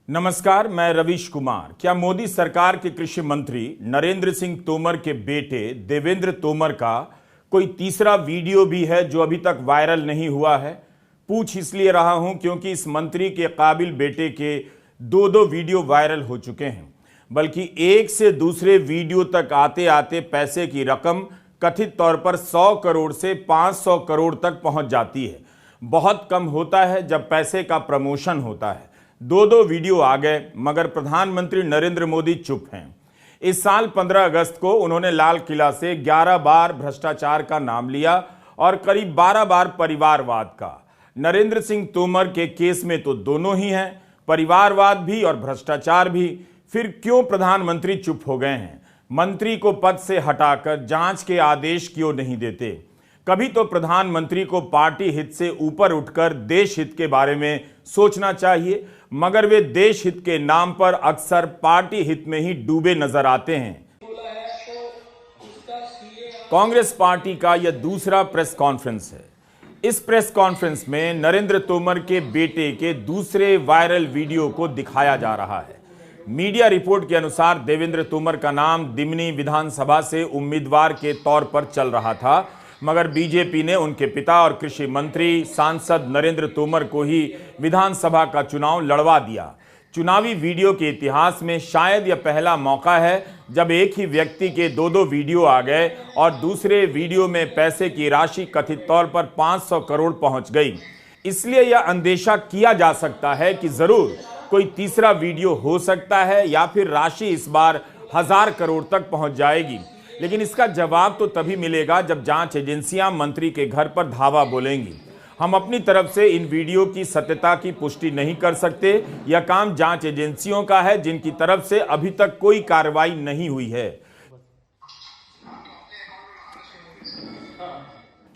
नमस्कार, मैं रवीश कुमार। क्या मोदी सरकार के कृषि मंत्री नरेंद्र सिंह तोमर के बेटे देवेंद्र तोमर का कोई तीसरा वीडियो भी है जो अभी तक वायरल नहीं हुआ है? पूछ इसलिए रहा हूं क्योंकि इस मंत्री के काबिल बेटे के दो वीडियो वायरल हो चुके हैं, बल्कि एक से दूसरे वीडियो तक आते आते पैसे की रकम कथित तौर पर 100 करोड़ से 500 करोड़ तक पहुंच जाती है। बहुत कम होता है जब पैसे का प्रमोशन होता है। दो वीडियो आ गए, मगर प्रधानमंत्री नरेंद्र मोदी चुप हैं। इस साल 15 अगस्त को उन्होंने लाल किला से 11 बार भ्रष्टाचार का नाम लिया और करीब 12 बार परिवारवाद का। नरेंद्र सिंह तोमर के केस में तो दोनों ही हैं, परिवारवाद भी और भ्रष्टाचार भी। फिर क्यों प्रधानमंत्री चुप हो गए हैं? मंत्री को पद से हटाकर जांच के आदेश क्यों नहीं देते? कभी तो प्रधानमंत्री को पार्टी हित से ऊपर उठकर देश हित के बारे में सोचना चाहिए, मगर वे देश हित के नाम पर अक्सर पार्टी हित में ही डूबे नजर आते हैं। कांग्रेस पार्टी का यह दूसरा प्रेस कॉन्फ्रेंस है। इस प्रेस कॉन्फ्रेंस में नरेंद्र तोमर के बेटे के दूसरे वायरल वीडियो को दिखाया जा रहा है। मीडिया रिपोर्ट के अनुसार देवेंद्र तोमर का नाम दिमनी विधानसभा से उम्मीदवार के तौर पर चल रहा था, मगर बीजेपी ने उनके पिता और कृषि मंत्री सांसद नरेंद्र तोमर को ही विधानसभा का चुनाव लड़वा दिया। चुनावी वीडियो के इतिहास में शायद यह पहला मौका है जब एक ही व्यक्ति के दो वीडियो आ गए और दूसरे वीडियो में पैसे की राशि कथित तौर पर 500 करोड़ पहुंच गई। इसलिए यह अंदेशा किया जा सकता है कि जरूर कोई तीसरा वीडियो हो सकता है या फिर राशि इस बार 1000 करोड़ तक पहुंच जाएगी। लेकिन इसका जवाब तो तभी मिलेगा जब जांच एजेंसियां मंत्री के घर पर धावा बोलेंगी। हम अपनी तरफ से इन वीडियो की सत्यता की पुष्टि नहीं कर सकते। यह काम जांच एजेंसियों का है, जिनकी तरफ से अभी तक कोई कार्रवाई नहीं हुई है।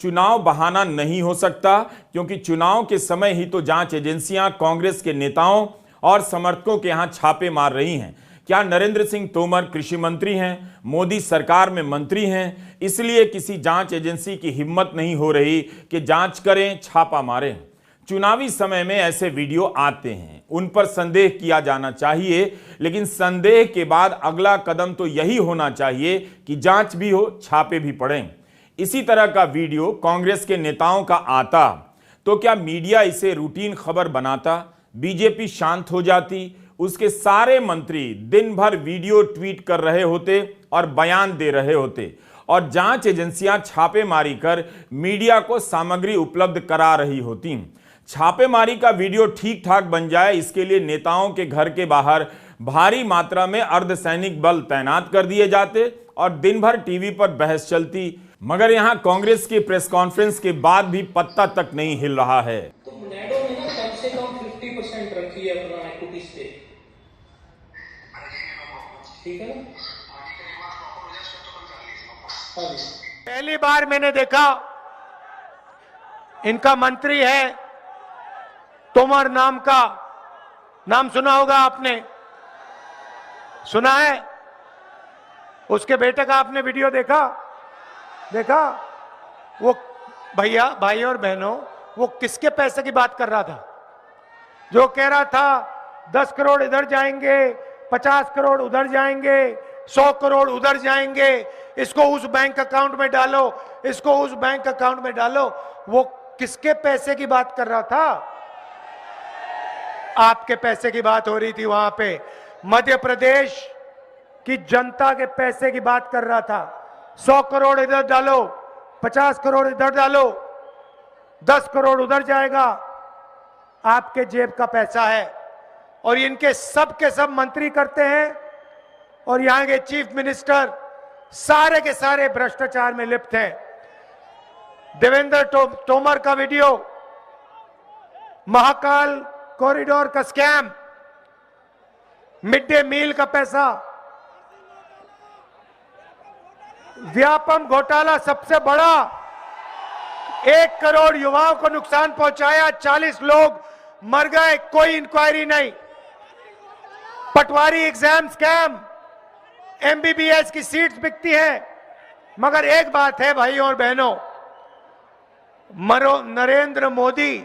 चुनाव बहाना नहीं हो सकता, क्योंकि चुनाव के समय ही तो जांच एजेंसियां कांग्रेस के नेताओं और समर्थकों के यहां छापे मार रही हैं। क्या नरेंद्र सिंह तोमर कृषि मंत्री हैं, मोदी सरकार में मंत्री हैं, इसलिए किसी जांच एजेंसी की हिम्मत नहीं हो रही कि जांच करें, छापा मारें? चुनावी समय में ऐसे वीडियो आते हैं, उन पर संदेह किया जाना चाहिए, लेकिन संदेह के बाद अगला कदम तो यही होना चाहिए कि जांच भी हो, छापे भी पड़ें। इसी तरह का वीडियो कांग्रेस के नेताओं का आता तो क्या मीडिया इसे रूटीन खबर बनाता? बीजेपी शांत हो जाती? उसके सारे मंत्री दिन भर वीडियो ट्वीट कर रहे होते और बयान दे रहे होते, और जांच एजेंसियां छापेमारी कर मीडिया को सामग्री उपलब्ध करा रही होती। छापेमारी का वीडियो ठीक ठाक बन जाए, इसके लिए नेताओं के घर के बाहर भारी मात्रा में अर्धसैनिक बल तैनात कर दिए जाते और दिन भर टीवी पर बहस चलती। मगर यहां कांग्रेस की प्रेस कॉन्फ्रेंस के बाद भी पत्ता तक नहीं हिल रहा है। तो नेडो में ना कम से कम 50% रखी है अपना इक्विटी स्टेक, ठीक है ना? पहली बार मैंने देखा इनका मंत्री है तोमर नाम का, नाम सुना होगा आपने, सुना है? उसके बेटे का आपने वीडियो देखा? वो भैया, भाई और बहनों, वो किसके पैसे की बात कर रहा था? जो कह रहा था 10 करोड़ इधर जाएंगे, 50 करोड़ उधर जाएंगे, 100 करोड़ उधर जाएंगे, इसको उस बैंक अकाउंट में डालो, इसको उस बैंक अकाउंट में डालो। वो किसके पैसे की बात कर रहा था? आपके पैसे की बात हो रही थी वहां पे। मध्य प्रदेश की जनता के पैसे की बात कर रहा था। 100 करोड़ इधर डालो, 50 करोड़ इधर डालो, 10 करोड़ उधर जाएगा, आपके जेब का पैसा है। और इनके सब के सब मंत्री करते हैं और यहां के चीफ मिनिस्टर सारे के सारे भ्रष्टाचार में लिप्त हैं। देवेंद्र तोमर का वीडियो, महाकाल कॉरिडोर का स्कैम, मिड डे मील का पैसा, व्यापम घोटाला सबसे बड़ा, 1 करोड़ युवाओं को नुकसान पहुंचाया, 40 लोग मर गए, कोई इंक्वायरी नहीं। पटवारी एग्जाम स्कैम, एमबीबीएस की सीट्स बिकती हैं। मगर एक बात है भाई और बहनों, नरेंद्र मोदी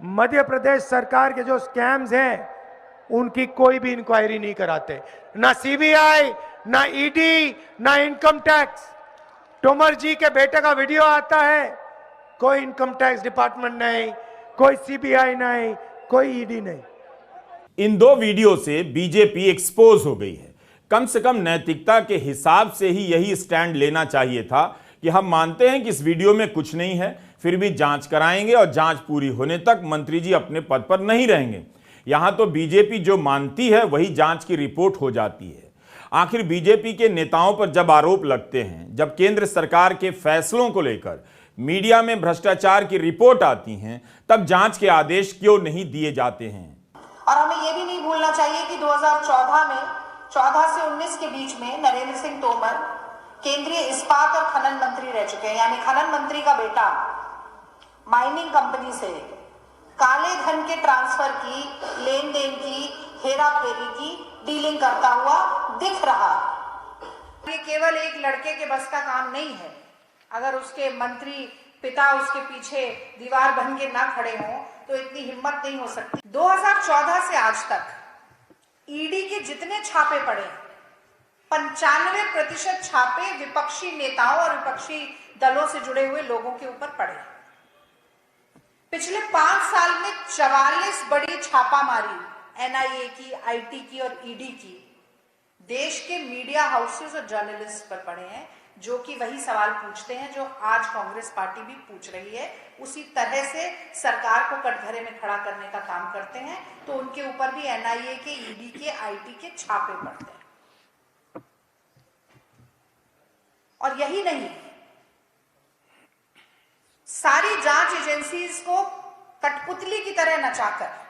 मध्य प्रदेश सरकार के जो स्कैम्स हैं उनकी कोई भी इंक्वायरी नहीं कराते, ना सीबीआई, ना ईडी, ना इनकम टैक्स। तोमर जी के बेटे का वीडियो आता है, कोई इनकम टैक्स डिपार्टमेंट नहीं, कोई सीबीआई नहीं, कोई ईडी नहीं। इन दो वीडियो से बीजेपी एक्सपोज हो गई है। कम से कम नैतिकता के हिसाब से ही यही स्टैंड लेना चाहिए था कि हम मानते हैं कि इस वीडियो में कुछ नहीं है, फिर भी जांच कराएंगे और जांच पूरी होने तक मंत्री जी अपने पद पर नहीं रहेंगे। यहां तो बीजेपी जो मानती है वही जांच की रिपोर्ट हो जाती है। आखिर बीजेपी के नेताओं पर जब आरोप लगते हैं, जब केंद्र सरकार के फैसलों को लेकर मीडिया में भ्रष्टाचार की रिपोर्ट आती हैं, तब जांच के आदेश क्यों नहीं दिए जाते हैं? और हमें यह भी नहीं भूलना चाहिए कि 2014 में 14 से 19 के बीच में नरेंद्र सिंह तोमर केंद्रीय इस्पात और खनन मंत्री रह चुके हैं। यानी खनन मंत्री का बेटा माइनिंग कंपनी से काले धन के ट्रांसफर की, लेन देन की, हेरा फेरी की डीलिंग करता हुआ दिख रहा। ये केवल एक लड़के के बस का काम नहीं है। अगर उसके मंत्री पिता उसके पीछे दीवार बन के ना खड़े हों तो इतनी हिम्मत नहीं हो सकती। 2014 से आज तक ईडी के जितने छापे पड़े, 95% छापे विपक्षी नेताओं और विपक्षी दलों से जुड़े हुए लोगों के ऊपर पड़े। पिछले 5 साल में 44 बड़ी छापामारी एनआईए की, आईटी की और ईडी की देश के मीडिया हाउसेस और जर्नलिस्ट पर पड़े हैं, जो कि वही सवाल पूछते हैं जो आज कांग्रेस पार्टी भी पूछ रही है। उसी तरह से सरकार को कटघरे में खड़ा करने का काम करते हैं, तो उनके ऊपर भी एनआईए के, ईडी के, आईटी के छापे पड़ते हैं। और यही नहीं, सारी जांच एजेंसीज को कठपुतली की तरह नचाकर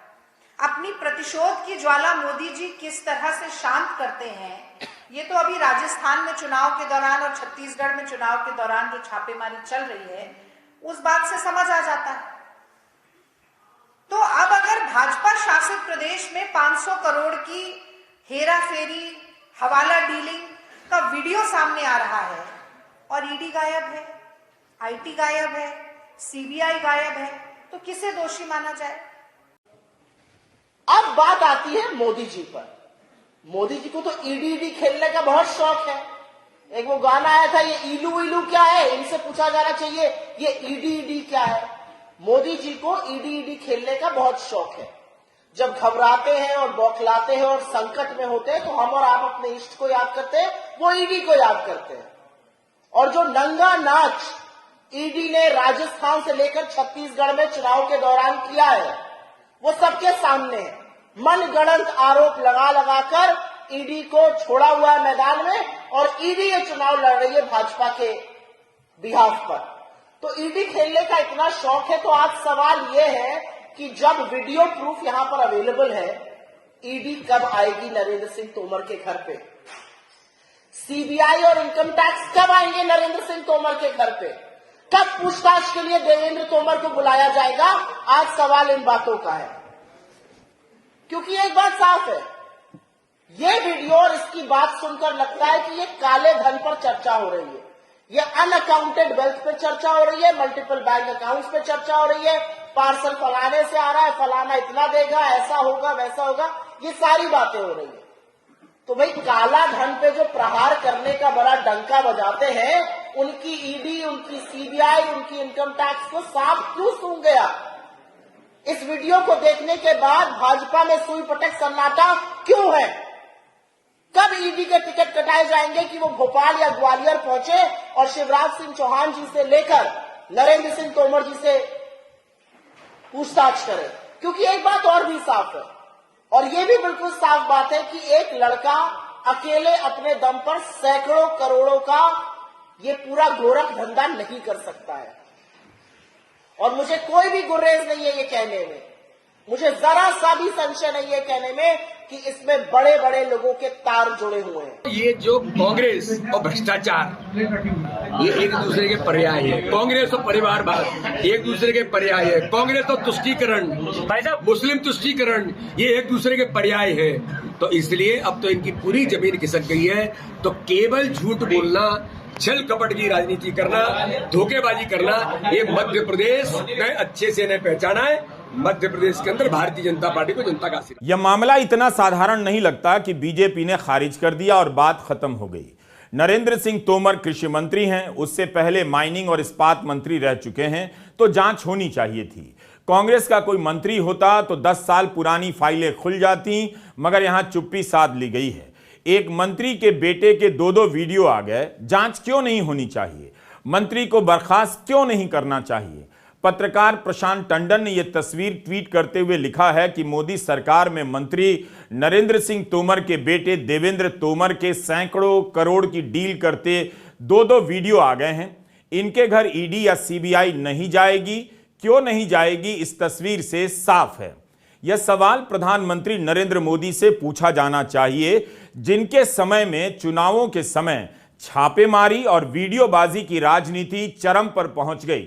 अपनी प्रतिशोध की ज्वाला मोदी जी किस तरह से शांत करते हैं, ये तो अभी राजस्थान में चुनाव के दौरान और छत्तीसगढ़ में चुनाव के दौरान जो छापेमारी चल रही है उस बात से समझ आ जाता है। तो अब अगर भाजपा शासित प्रदेश में 500 करोड़ की हेरा फेरी, हवाला डीलिंग का वीडियो सामने आ रहा है और ईडी गायब है, आईटी गायब है, सीबीआई गायब है, तो किसे दोषी माना जाए? अब बात आती है मोदी जी पर। मोदी जी को तो ईडी खेलने का बहुत शौक है। एक वो गाना आया था, ये इलू इलू क्या है, इनसे पूछा जाना चाहिए ये ईडी क्या है। मोदी जी को ईडी खेलने का बहुत शौक है। जब घबराते हैं और बौखलाते हैं और संकट में होते हैं तो हम और आप अपने इष्ट को याद करते हैं, वो ईडी को याद करते हैं। और जो नंगा नाच ईडी ने राजस्थान से लेकर छत्तीसगढ़ में चुनाव के दौरान किया है, वो सबके सामने है। मनगढ़ंत आरोप लगा लगाकर ईडी को छोड़ा हुआ है मैदान में और ईडी ये चुनाव लड़ रही है भाजपा के बिहाफ पर। तो ईडी खेलने का इतना शौक है, तो आज सवाल ये है कि जब वीडियो प्रूफ यहां पर अवेलेबल है, ईडी कब आएगी नरेंद्र सिंह तोमर के घर पे? सीबीआई और इनकम टैक्स कब आएंगे नरेंद्र सिंह तोमर के घर पे? कब पूछताछ के लिए देवेंद्र तोमर को बुलाया जाएगा? आज सवाल इन बातों का है। क्योंकि एक बात साफ है, ये वीडियो और इसकी बात सुनकर लगता है कि ये काले धन पर चर्चा हो रही है, ये अनअकाउंटेड वेल्थ पे चर्चा हो रही है, मल्टीपल बैंक अकाउंट्स पे चर्चा हो रही है, पार्सल फलाने से आ रहा है, फलाना इतना देगा, ऐसा होगा वैसा होगा, ये सारी बातें हो रही है। तो भाई काला धन पे जो प्रहार करने का बड़ा डंका बजाते हैं, उनकी ईडी, उनकी सीबीआई, उनकी इनकम टैक्स को सांप क्यों सूंघ गया? इस वीडियो को देखने के बाद भाजपा में सुई पटक सन्नाटा क्यों है? कब ईडी के टिकट कटाए जाएंगे कि वो भोपाल या ग्वालियर पहुंचे और शिवराज सिंह चौहान जी से लेकर नरेंद्र सिंह तोमर जी से पूछताछ करें? क्योंकि एक बात और भी साफ है, और ये भी बिल्कुल साफ बात है कि एक लड़का अकेले अपने दम पर सैकड़ों करोड़ों का ये पूरा गोरख धंधा नहीं कर सकता है। और मुझे कोई भी गुर्रेज नहीं है ये कहने में, मुझे जरा सा भी संशय नहीं है कहने में कि इसमें बड़े बड़े लोगों के तार जुड़े हुए हैं। ये जो कांग्रेस और भ्रष्टाचार, ये एक दूसरे के पर्याय है। कांग्रेस और परिवारवाद एक दूसरे के पर्याय है। कांग्रेस और तुष्टीकरण, मुस्लिम तुष्टीकरण, ये एक दूसरे के पर्याय है। तो इसलिए अब तो इनकी पूरी जमीन खिसक गई है। तो केवल झूठ बोलना, छल कपट की राजनीति करना, धोखेबाजी करना, ये मध्य प्रदेश में अच्छे से नहीं पहचाना है। मध्य प्रदेश के अंदर भारतीय जनता पार्टी को जनता का आशीर्वाद। यह मामला इतना साधारण नहीं लगता कि बीजेपी ने खारिज कर दिया और बात खत्म हो गई। नरेंद्र सिंह तोमर कृषि मंत्री हैं, उससे पहले माइनिंग और इस्पात मंत्री रह चुके हैं, तो जांच होनी चाहिए थी। कांग्रेस का कोई मंत्री होता तो 10 साल पुरानी फाइलें खुल जाती, मगर यहां चुप्पी साध ली गई है। एक मंत्री के बेटे के 2 वीडियो आ गए, जांच क्यों नहीं होनी चाहिए? मंत्री को बर्खास्त क्यों नहीं करना चाहिए? पत्रकार प्रशांत टंडन ने यह तस्वीर ट्वीट करते हुए लिखा है कि मोदी सरकार में मंत्री नरेंद्र सिंह तोमर के बेटे देवेंद्र तोमर के सैकड़ों करोड़ की डील करते 2 वीडियो आ गए हैं। इनके घर ईडी या सीबीआई नहीं जाएगी, क्यों नहीं जाएगी? इस तस्वीर से साफ है। यह सवाल प्रधानमंत्री नरेंद्र मोदी से पूछा जाना चाहिए, जिनके समय में चुनावों के समय छापेमारी और वीडियोबाजी की राजनीति चरम पर पहुंच गई।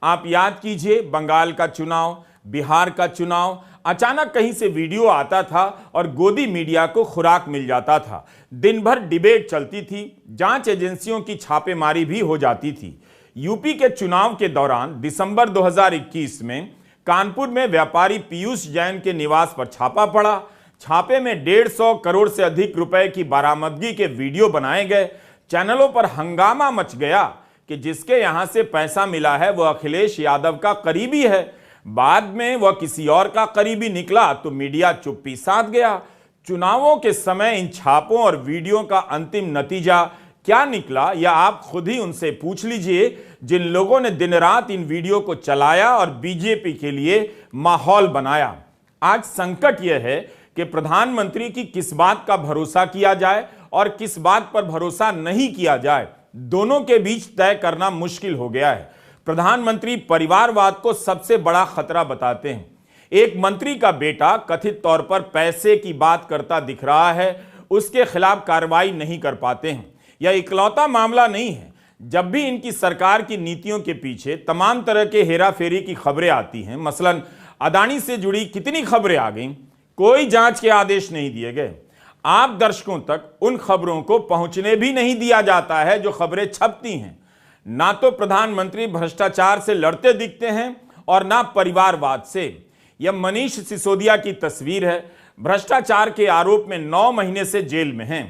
आप याद कीजिए, बंगाल का चुनाव, बिहार का चुनाव, अचानक कहीं से वीडियो आता था और गोदी मीडिया को खुराक मिल जाता था। दिन भर डिबेट चलती थी, जांच एजेंसियों की छापेमारी भी हो जाती थी। यूपी के चुनाव के दौरान दिसंबर 2021 में कानपुर में व्यापारी पीयूष जैन के निवास पर छापा पड़ा। छापे में 150 करोड़ से अधिक रुपए की बरामदगी के वीडियो बनाए गए। चैनलों पर हंगामा मच गया कि जिसके यहां से पैसा मिला है वह अखिलेश यादव का करीबी है। बाद में वह किसी और का करीबी निकला तो मीडिया चुप्पी साध गया। चुनावों के समय इन छापों और वीडियो का अंतिम नतीजा क्या निकला, यह आप खुद ही उनसे पूछ लीजिए, जिन लोगों ने दिन रात इन वीडियो को चलाया और बीजेपी के लिए माहौल बनाया। आज संकट यह है कि प्रधानमंत्री की किस बात का भरोसा किया जाए और किस बात पर भरोसा नहीं किया जाए, दोनों के बीच तय करना मुश्किल हो गया है। प्रधानमंत्री परिवारवाद को सबसे बड़ा खतरा बताते हैं। एक मंत्री का बेटा कथित तौर पर पैसे की बात करता दिख रहा है, उसके खिलाफ कार्रवाई नहीं कर पाते हैं। यह इकलौता मामला नहीं है। जब भी इनकी सरकार की नीतियों के पीछे तमाम तरह के हेराफेरी की खबरें आती हैं, मसलन अदानी से जुड़ी कितनी खबरें आ गईं, कोई जांच के आदेश नहीं दिए गए। आप दर्शकों तक उन खबरों को पहुंचने भी नहीं दिया जाता है जो खबरें छपती हैं। ना तो प्रधानमंत्री भ्रष्टाचार से लड़ते दिखते हैं और ना परिवारवाद से। यह मनीष सिसोदिया की तस्वीर है। भ्रष्टाचार के आरोप में 9 महीने से जेल में हैं।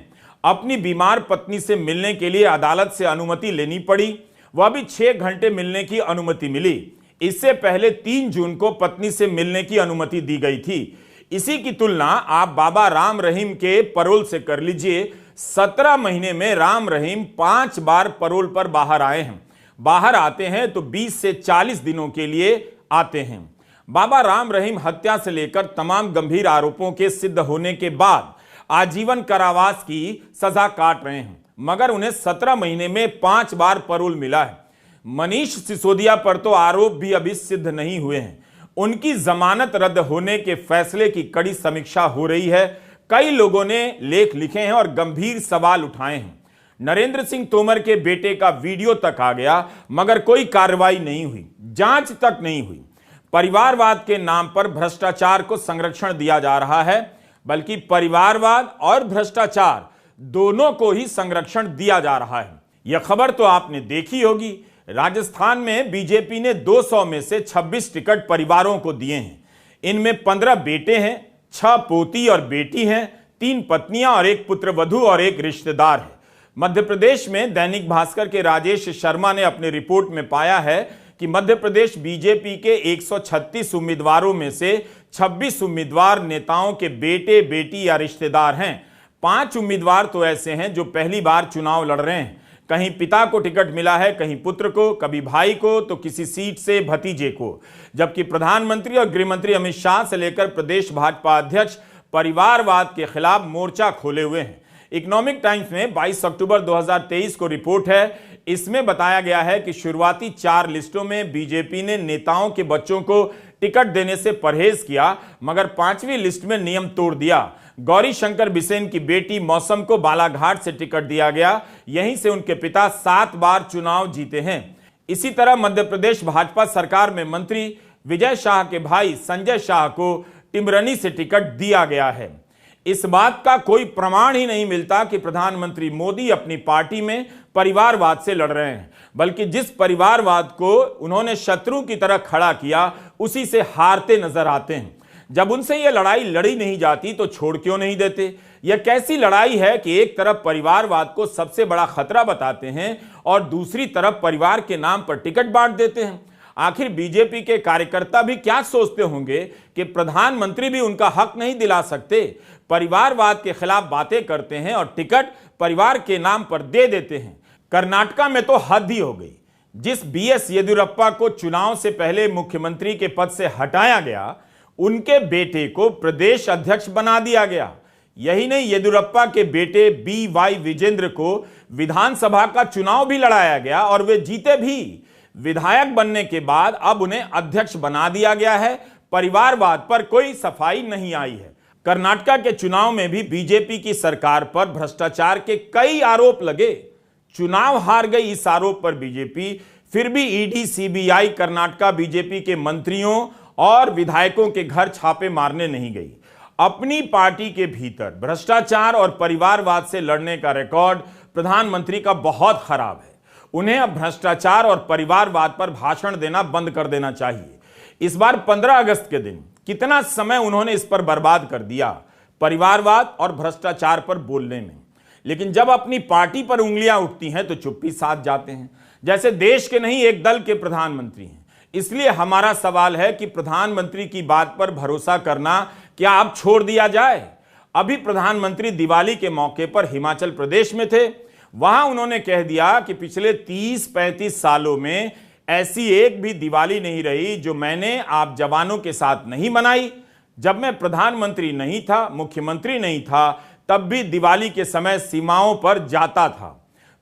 अपनी बीमार पत्नी से मिलने के लिए अदालत से अनुमति लेनी पड़ी, वह भी 6 घंटे मिलने की अनुमति मिली। इससे पहले 3 जून को पत्नी से मिलने की अनुमति दी गई थी। इसी की तुलना आप बाबा राम रहीम के पैरोल से कर लीजिए। 17 महीने में राम रहीम 5 बार पैरोल पर बाहर आए हैं। बाहर आते हैं तो 20 से 40 दिनों के लिए आते हैं। बाबा राम रहीम हत्या से लेकर तमाम गंभीर आरोपों के सिद्ध होने के बाद आजीवन कारावास की सजा काट रहे हैं, मगर उन्हें 17 महीने में 5 बार पैरोल मिला है। मनीष सिसोदिया पर तो आरोप भी अभी सिद्ध नहीं हुए हैं। उनकी जमानत रद्द होने के फैसले की कड़ी समीक्षा हो रही है। कई लोगों ने लेख लिखे हैं और गंभीर सवाल उठाए हैं। नरेंद्र सिंह तोमर के बेटे का वीडियो तक आ गया, मगर कोई कार्रवाई नहीं हुई, जांच तक नहीं हुई। परिवारवाद के नाम पर भ्रष्टाचार को संरक्षण दिया जा रहा है, बल्कि परिवारवाद और भ्रष्टाचार दोनों को ही संरक्षण दिया जा रहा है। यह खबर तो आपने देखी होगी। राजस्थान में बीजेपी ने 200 में से 26 टिकट परिवारों को दिए हैं। इनमें 15 बेटे हैं, 6 पोती और बेटी हैं, 3 पत्नियां और 1 पुत्रवधू और 1 रिश्तेदार है। मध्य प्रदेश में दैनिक भास्कर के राजेश शर्मा ने अपनी रिपोर्ट में पाया है कि मध्य प्रदेश बीजेपी के 136 उम्मीदवारों में से 26 उम्मीदवार नेताओं के बेटे बेटी या रिश्तेदार हैं। 5 उम्मीदवार तो ऐसे हैं जो पहली बार चुनाव लड़ रहे हैं। कहीं पिता को टिकट मिला है, कहीं पुत्र को, कभी भाई को, तो किसी सीट से भतीजे को। जबकि प्रधानमंत्री और गृहमंत्री अमित शाह से लेकर प्रदेश भाजपा अध्यक्ष परिवारवाद के खिलाफ मोर्चा खोले हुए हैं। इकोनॉमिक टाइम्स में 22 अक्टूबर 2023 को रिपोर्ट है। इसमें बताया गया है कि शुरुआती 4 लिस्टों में बीजेपी ने नेताओं के बच्चों को टिकट देने से परहेज किया, मगर 5वीं लिस्ट में नियम तोड़ दिया। गौरी शंकर बिसेन की बेटी मौसम को बालाघाट से टिकट दिया गया। यहीं से उनके पिता 7 बार चुनाव जीते हैं। इसी तरह मध्य प्रदेश भाजपा सरकार में मंत्री विजय शाह के भाई संजय शाह को टिमरनी से टिकट दिया गया है। इस बात का कोई प्रमाण ही नहीं मिलता कि प्रधानमंत्री मोदी अपनी पार्टी में परिवारवाद से लड़ रहे हैं, बल्कि जिस परिवारवाद को उन्होंने शत्रु की तरह खड़ा किया उसी से हारते नजर आते हैं। जब उनसे यह लड़ाई लड़ी नहीं जाती तो छोड़ क्यों नहीं देते? यह कैसी लड़ाई है कि एक तरफ परिवारवाद को सबसे बड़ा खतरा बताते हैं और दूसरी तरफ परिवार के नाम पर टिकट बांट देते हैं? आखिर बीजेपी के कार्यकर्ता भी क्या सोचते होंगे कि प्रधानमंत्री भी उनका हक नहीं दिला सकते? परिवारवाद के खिलाफ बातें करते हैं और टिकट परिवार के नाम पर दे देते हैं। कर्नाटका में तो हद ही हो गई। जिस बीएस येदियुरप्पा को चुनाव से पहले मुख्यमंत्री के पद से हटाया गया, उनके बेटे को प्रदेश अध्यक्ष बना दिया गया। यही नहीं, येदियुरप्पा के बेटे BY विजेंद्र को विधानसभा का चुनाव भी लड़ाया गया और वे जीते भी। विधायक बनने के बाद अब उन्हें अध्यक्ष बना दिया गया है। परिवारवाद पर कोई सफाई नहीं आई है। कर्नाटका के चुनाव में भी बीजेपी की सरकार पर भ्रष्टाचार के कई आरोप लगे। चुनाव हार गई इस आरोप पर बीजेपी, फिर भी ईडी सीबीआई कर्नाटका बीजेपी के मंत्रियों और विधायकों के घर छापे मारने नहीं गई। अपनी पार्टी के भीतर भ्रष्टाचार और परिवारवाद से लड़ने का रिकॉर्ड प्रधानमंत्री का बहुत खराब है। उन्हें अब भ्रष्टाचार और परिवारवाद पर भाषण देना बंद कर देना चाहिए। इस बार 15 अगस्त के दिन कितना समय उन्होंने इस पर बर्बाद कर दिया, परिवारवाद और भ्रष्टाचार पर बोलने में। लेकिन जब अपनी पार्टी पर उंगलियां उठती हैं तो चुप्पी साध जाते हैं, जैसे देश के नहीं एक दल के प्रधानमंत्री हैं। इसलिए हमारा सवाल है कि प्रधानमंत्री की बात पर भरोसा करना क्या अब छोड़ दिया जाए? अभी प्रधानमंत्री दिवाली के मौके पर हिमाचल प्रदेश में थे। वहां उन्होंने कह दिया कि पिछले 30-35 सालों में ऐसी एक भी दिवाली नहीं रही जो मैंने आप जवानों के साथ नहीं मनाई। जब मैं प्रधानमंत्री नहीं था, मुख्यमंत्री नहीं था, तब भी दिवाली के समय सीमाओं पर जाता था।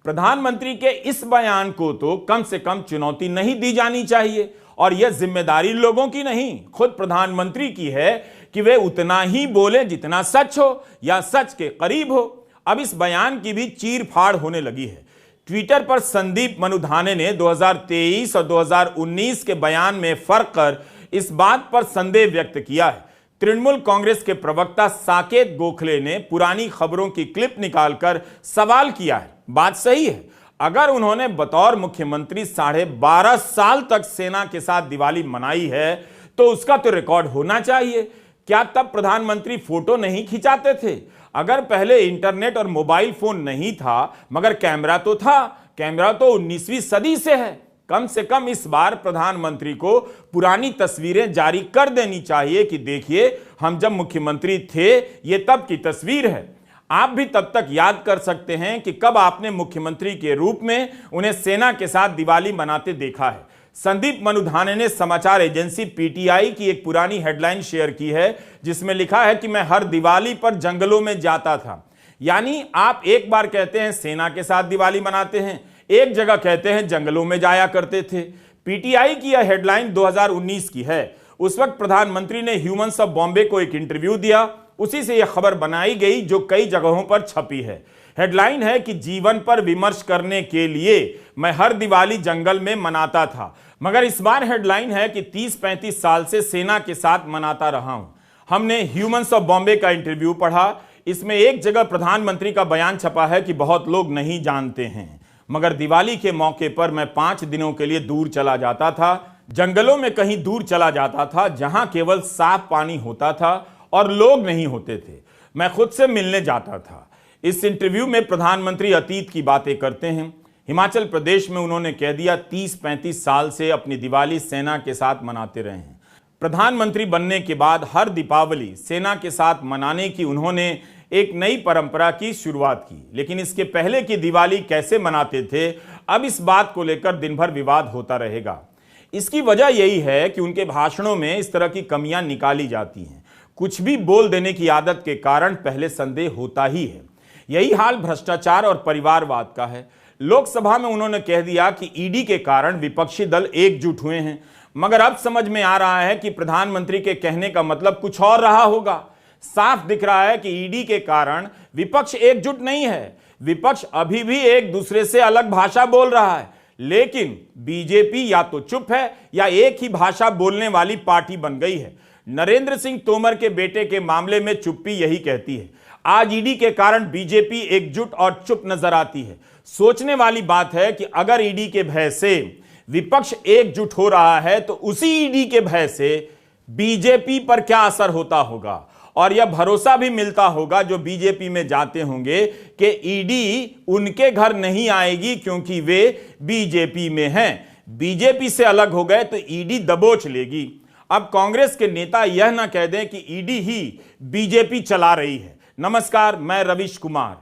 प्रधानमंत्री के इस बयान को तो कम से कम चुनौती नहीं दी जानी चाहिए, और यह जिम्मेदारी लोगों की नहीं, खुद प्रधानमंत्री की है कि वे उतना ही बोले जितना सच हो या सच के करीब हो। अब इस बयान की भी चीर फाड़ होने लगी है। ट्विटर पर संदीप मनुधाने ने 2023 और 2019 के बयान में फर्क कर इस बात पर संदेह व्यक्त किया है। तृणमूल कांग्रेस के प्रवक्ता साकेत गोखले ने पुरानी खबरों की क्लिप निकालकर सवाल किया है। बात सही है, अगर उन्होंने बतौर मुख्यमंत्री 12.5 साल तक सेना के साथ दिवाली मनाई है तो उसका तो रिकॉर्ड होना चाहिए। क्या तब प्रधानमंत्री फोटो नहीं खिंचाते थे? अगर पहले इंटरनेट और मोबाइल फोन नहीं था मगर कैमरा तो था। कैमरा तो 19वीं सदी से है। कम से कम इस बार प्रधानमंत्री को पुरानी तस्वीरें जारी कर देनी चाहिए कि देखिए, हम जब मुख्यमंत्री थे ये तब की तस्वीर है। आप भी तब तक याद कर सकते हैं कि कब आपने मुख्यमंत्री के रूप में उन्हें सेना के साथ दिवाली मनाते देखा है। संदीप मनुधाने ने समाचार एजेंसी पीटीआई की एक पुरानी हेडलाइन शेयर की है जिसमें लिखा है कि मैं हर दिवाली पर जंगलों में जाता था। यानी आप एक बार कहते हैं सेना के साथ दिवाली मनाते हैं, एक जगह कहते हैं जंगलों में जाया करते थे। पीटीआई की यह हेडलाइन 2019 की है। उस वक्त प्रधानमंत्री ने ह्यूमन्स ऑफ बॉम्बे को एक इंटरव्यू दिया, उसी से यह खबर बनाई गई जो कई जगहों पर छपी है। हेडलाइन है कि जीवन पर विमर्श करने के लिए मैं हर दिवाली जंगल में मनाता था। मगर इस बार हेडलाइन है कि 30-35 साल से सेना के साथ मनाता रहा हूं। हमने ह्यूमन्स ऑफ बॉम्बे का इंटरव्यू पढ़ा। इसमें एक जगह प्रधानमंत्री का बयान छपा है कि बहुत लोग नहीं जानते हैं, मगर दिवाली के मौके पर मैं 5 दिनों के लिए दूर चला जाता था, जंगलों में कहीं दूर चला जाता था जहां केवल साफ पानी होता था और लोग नहीं होते थे। मैं खुद से मिलने जाता था। इस इंटरव्यू में प्रधानमंत्री अतीत की बातें करते हैं। हिमाचल प्रदेश में उन्होंने कह दिया 30-35 साल से अपनी दिवाली सेना के साथ मनाते रहे हैं। प्रधानमंत्री बनने के बाद हर दीपावली सेना के साथ मनाने की उन्होंने एक नई परंपरा की शुरुआत की। लेकिन इसके पहले की दिवाली कैसे मनाते थे, अब इस बात को लेकर दिन भर विवाद होता रहेगा। इसकी वजह यही है कि उनके भाषणों में इस तरह की कमियां निकाली जाती हैं। कुछ भी बोल देने की आदत के कारण पहले संदेह होता ही है। यही हाल भ्रष्टाचार और परिवारवाद का है। लोकसभा में उन्होंने कह दिया कि ईडी के कारण विपक्षी दल एकजुट हुए हैं, मगर अब समझ में आ रहा है कि प्रधानमंत्री के कहने का मतलब कुछ और रहा होगा। साफ दिख रहा है कि ईडी के कारण विपक्ष एकजुट नहीं है। विपक्ष अभी भी एक दूसरे से अलग भाषा बोल रहा है, लेकिन बीजेपी या तो चुप है या एक ही भाषा बोलने वाली पार्टी बन गई है। नरेंद्र सिंह तोमर के बेटे के मामले में चुप्पी यही कहती है। आज ईडी के कारण बीजेपी एकजुट और चुप नजर आती है। सोचने वाली बात है कि अगर ईडी के भय से विपक्ष एकजुट हो रहा है तो उसी ईडी के भय से बीजेपी पर क्या असर होता होगा, और यह भरोसा भी मिलता होगा जो बीजेपी में जाते होंगे कि ईडी उनके घर नहीं आएगी क्योंकि वे बीजेपी में हैं। बीजेपी से अलग हो गए तो ईडी दबोच लेगी। अब कांग्रेस के नेता यह ना कह दें कि ईडी ही बीजेपी चला रही है। नमस्कार, मैं रविश कुमार।